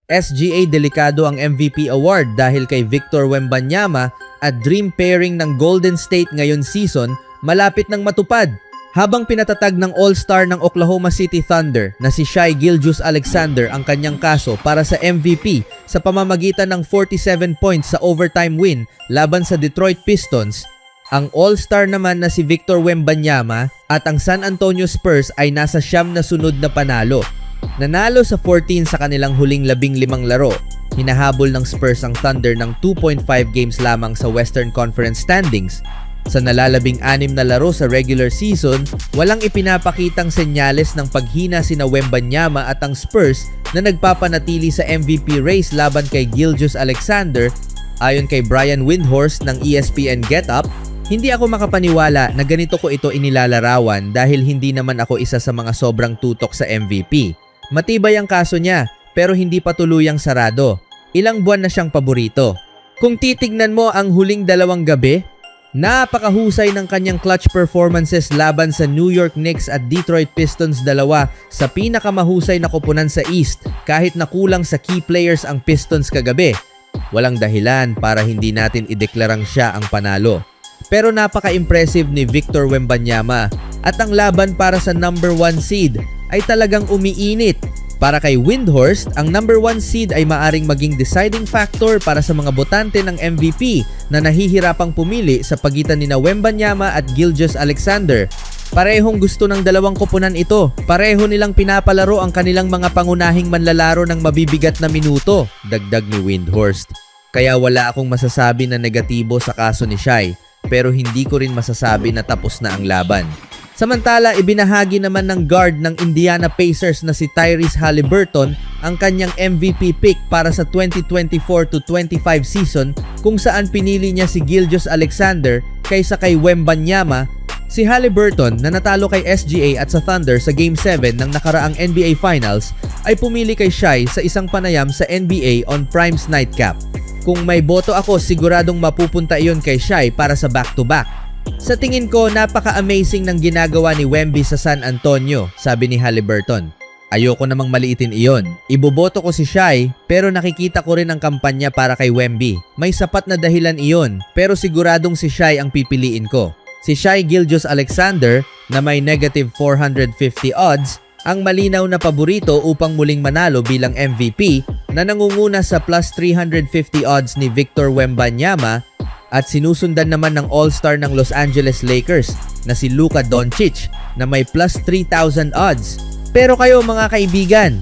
SGA delikado ang MVP award dahil kay Victor Wembanyama at dream pairing ng Golden State ngayon season malapit nang matupad. Habang pinatatag ng All-Star ng Oklahoma City Thunder na si Shai Gilgeous-Alexander ang kanyang kaso para sa MVP sa pamamagitan ng 47 points sa overtime win laban sa Detroit Pistons, ang All-Star naman na si Victor Wembanyama at ang San Antonio Spurs ay nasa 9 na sunod na panalo. Nanalo sa 14 sa kanilang huling 15 laro. Hinahabol ng Spurs ang Thunder ng 2.5 games lamang sa Western Conference standings. Sa nalalabing 6 na laro sa regular season, walang ipinapakitang senyales ng paghina sina Wembanyama at ang Spurs na nagpapanatili sa MVP race laban kay Gilgeous-Alexander. Ayon kay Brian Windhorst ng ESPN Get Up, hindi ako makapaniwala na ganito ko ito inilalarawan dahil hindi naman ako isa sa mga sobrang tutok sa MVP. Matibay ang kaso niya pero hindi pa tuluyang sarado. Ilang buwan na siyang paborito. Kung titignan mo ang huling 2 gabi, napakahusay ng kanyang clutch performances laban sa New York Knicks at Detroit Pistons, dalawa sa pinakamahusay na koponan sa East kahit nakulang sa key players ang Pistons kagabi. Walang dahilan para hindi natin ideklarang siya ang panalo. Pero napaka-impressive ni Victor Wembanyama at ang laban para sa number 1 seed ay talagang umiinit. Para kay Windhorst, ang number 1 seed ay maaring maging deciding factor para sa mga botante ng MVP na nahihirapang pumili sa pagitan ni Wembanyama at Gilgeous-Alexander. Parehong gusto ng dalawang koponan ito. Pareho nilang pinapalaro ang kanilang mga pangunahing manlalaro ng mabibigat na minuto, dagdag ni Windhorst. Kaya wala akong masasabi na negatibo sa kaso ni Shai, pero hindi ko rin masasabi na tapos na ang laban. Samantala, ibinahagi naman ng guard ng Indiana Pacers na si Tyrese Haliburton ang kanyang MVP pick para sa 2024-25 season kung saan pinili niya si Gilgeous-Alexander kaysa kay Wembanyama. Si Haliburton na natalo kay SGA at sa Thunder sa Game 7 ng nakaraang NBA Finals ay pumili kay Shai sa isang panayam sa NBA on Prime's Nightcap. Kung may boto ako, siguradong mapupunta iyon kay Shai para sa back-to-back. Sa tingin ko, napaka-amazing ng ginagawa ni Wemby sa San Antonio, sabi ni Haliburton. Ayoko namang maliitin iyon. Iboboto ko si Shai, pero nakikita ko rin ang kampanya para kay Wemby. May sapat na dahilan iyon, pero siguradong si Shai ang pipiliin ko. Si Shai Gilgeous-Alexander, na may negative 450 odds, ang malinaw na paborito upang muling manalo bilang MVP, na nangunguna sa plus 350 odds ni Victor Wembanyama, at sinusundan naman ng All-Star ng Los Angeles Lakers na si Luka Doncic na may plus 3,000 odds. Pero kayo mga kaibigan,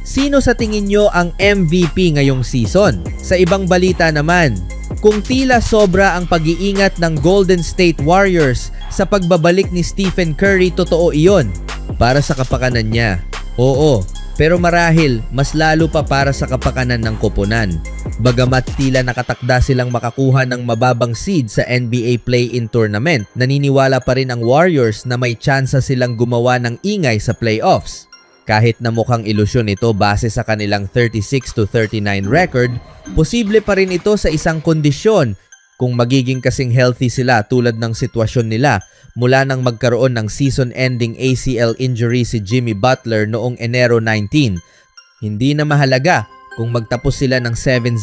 sino sa tingin nyo ang MVP ngayong season? Sa ibang balita naman, kung tila sobra ang pag-iingat ng Golden State Warriors sa pagbabalik ni Stephen Curry, totoo iyon para sa kapakanan niya. Oo, pero marahil mas lalo pa para sa kapakanan ng koponan. Bagamat tila nakatakda silang makakuha ng mababang seed sa NBA Play-In Tournament, naniniwala pa rin ang Warriors na may tsansa silang gumawa ng ingay sa playoffs. Kahit na mukhang ilusyon ito base sa kanilang 36-39 record, posible pa rin ito sa isang kondisyon kung magiging kasing healthy sila tulad ng sitwasyon nila mula nang magkaroon ng season-ending ACL injury si Jimmy Butler noong Enero 19. Hindi na mahalaga kung magtapos sila ng 7-0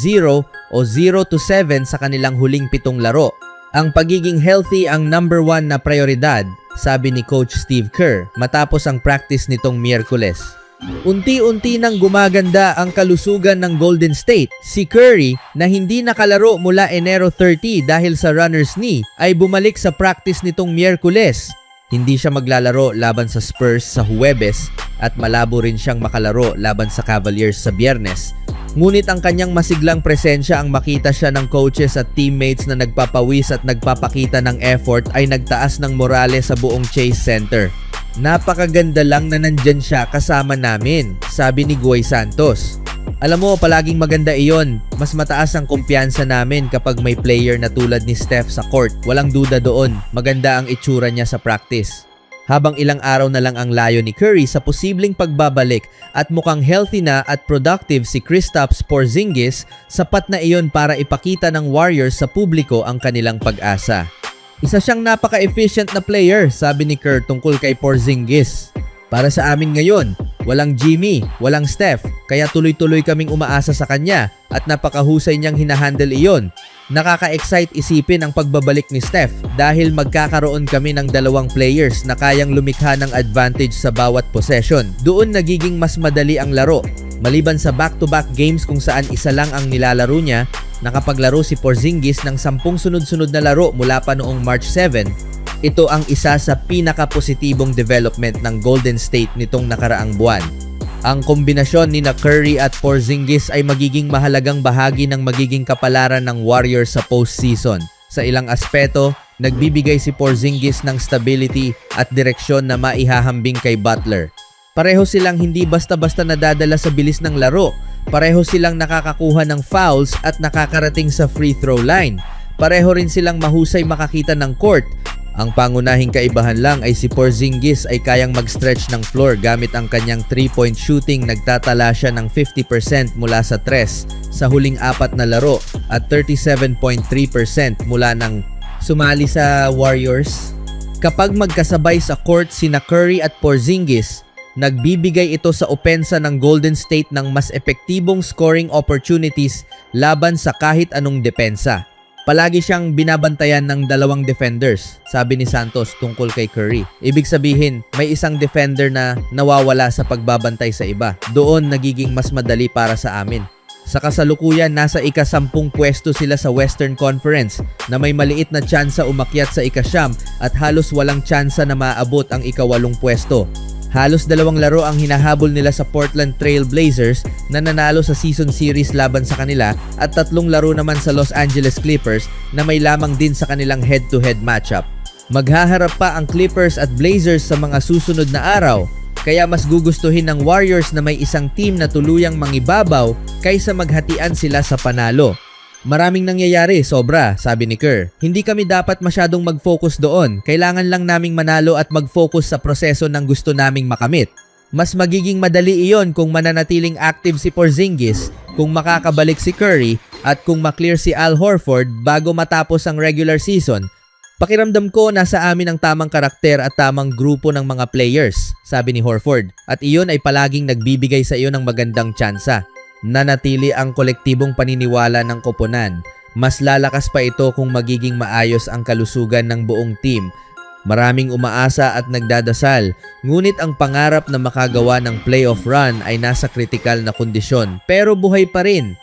o 0-7 sa kanilang huling 7 laro. Ang pagiging healthy ang number 1 na prioridad, sabi ni Coach Steve Kerr matapos ang practice nitong Miyerkules. Unti-unti nang gumaganda ang kalusugan ng Golden State. Si Curry na hindi nakalaro mula Enero 30 dahil sa runner's knee ay bumalik sa practice nitong Miyerkules. Hindi siya maglalaro laban sa Spurs sa Huwebes at malabo rin siyang makalaro laban sa Cavaliers sa Biyernes. Ngunit ang kanyang masiglang presensya ang makita siya ng coaches at teammates na nagpapawis at nagpapakita ng effort ay nagtaas ng morale sa buong Chase Center. Napakaganda lang na nandyan siya kasama namin, sabi ni Guy Santos. Alam mo, palaging maganda iyon. Mas mataas ang kumpiyansa namin kapag may player na tulad ni Steph sa court. Walang duda doon, maganda ang itsura niya sa practice. Habang ilang araw na lang ang layo ni Curry sa posibleng pagbabalik at mukhang healthy na at productive si Kristaps Porzingis, sapat na iyon para ipakita ng Warriors sa publiko ang kanilang pag-asa. Isa siyang napaka-efficient na player, sabi ni Kerr tungkol kay Porzingis. Para sa amin ngayon, walang Jimmy, walang Steph, kaya tuloy-tuloy kaming umaasa sa kanya at napakahusay niyang hinahandle iyon. Nakaka-excite isipin ang pagbabalik ni Steph dahil magkakaroon kami ng dalawang players na kayang lumikha ng advantage sa bawat possession. Doon nagiging mas madali ang laro. Maliban sa back-to-back games kung saan isa lang ang nilalaro niya, nakapaglaro si Porzingis ng 10 sunod-sunod na laro mula pa noong March 7. Ito ang isa sa pinaka-positibong development ng Golden State nitong nakaraang buwan. Ang kombinasyon ni Curry at Porzingis ay magiging mahalagang bahagi ng magiging kapalaran ng Warriors sa postseason. Sa ilang aspeto, nagbibigay si Porzingis ng stability at direksyon na maihahambing kay Butler. Pareho silang hindi basta-basta nadadala sa bilis ng laro. Pareho silang nakakakuha ng fouls at nakakarating sa free throw line. Pareho rin silang mahusay makakita ng court. Ang pangunahing kaibahan lang ay si Porzingis ay kayang mag-stretch ng floor gamit ang kanyang 3-point shooting. Nagtatala siya ng 50% mula sa 3 sa huling 4 na laro at 37.3% mula nang sumali sa Warriors. Kapag magkasabay sa court sina Curry at Porzingis, nagbibigay ito sa opensa ng Golden State ng mas epektibong scoring opportunities laban sa kahit anong depensa. Palagi siyang binabantayan ng dalawang defenders, sabi ni Santos tungkol kay Curry. Ibig sabihin, may isang defender na nawawala sa pagbabantay sa iba. Doon nagiging mas madali para sa amin. Sa kasalukuyan, nasa ika-10 pwesto sila sa Western Conference na may maliit na tsansa umakyat sa ika-9 at halos walang tsansa na maabot ang ika-8 pwesto. Halos 2 laro ang hinahabol nila sa Portland Trail Blazers na nanalo sa season series laban sa kanila at 3 laro naman sa Los Angeles Clippers na may lamang din sa kanilang head-to-head matchup. Maghaharap pa ang Clippers at Blazers sa mga susunod na araw, kaya mas gugustuhin ng Warriors na may isang team na tuluyang mangibabaw kaysa maghatian sila sa panalo. Maraming nangyayari, sobra, sabi ni Kerr. Hindi kami dapat masyadong mag-focus doon. Kailangan lang naming manalo at mag-focus sa proseso ng gusto naming makamit. Mas magiging madali iyon kung mananatiling active si Porzingis, kung makakabalik si Curry, at kung maklear si Al Horford bago matapos ang regular season. Pakiramdam ko nasa amin ang tamang karakter at tamang grupo ng mga players, sabi ni Horford. At iyon ay palaging nagbibigay sa iyo ng magandang tsansa. Nanatili ang kolektibong paniniwala ng koponan. Mas lalakas pa ito kung magiging maayos ang kalusugan ng buong team. Maraming umaasa at nagdadasal, ngunit ang pangarap na makagawa ng playoff run ay nasa kritikal na kondisyon. Pero buhay pa rin.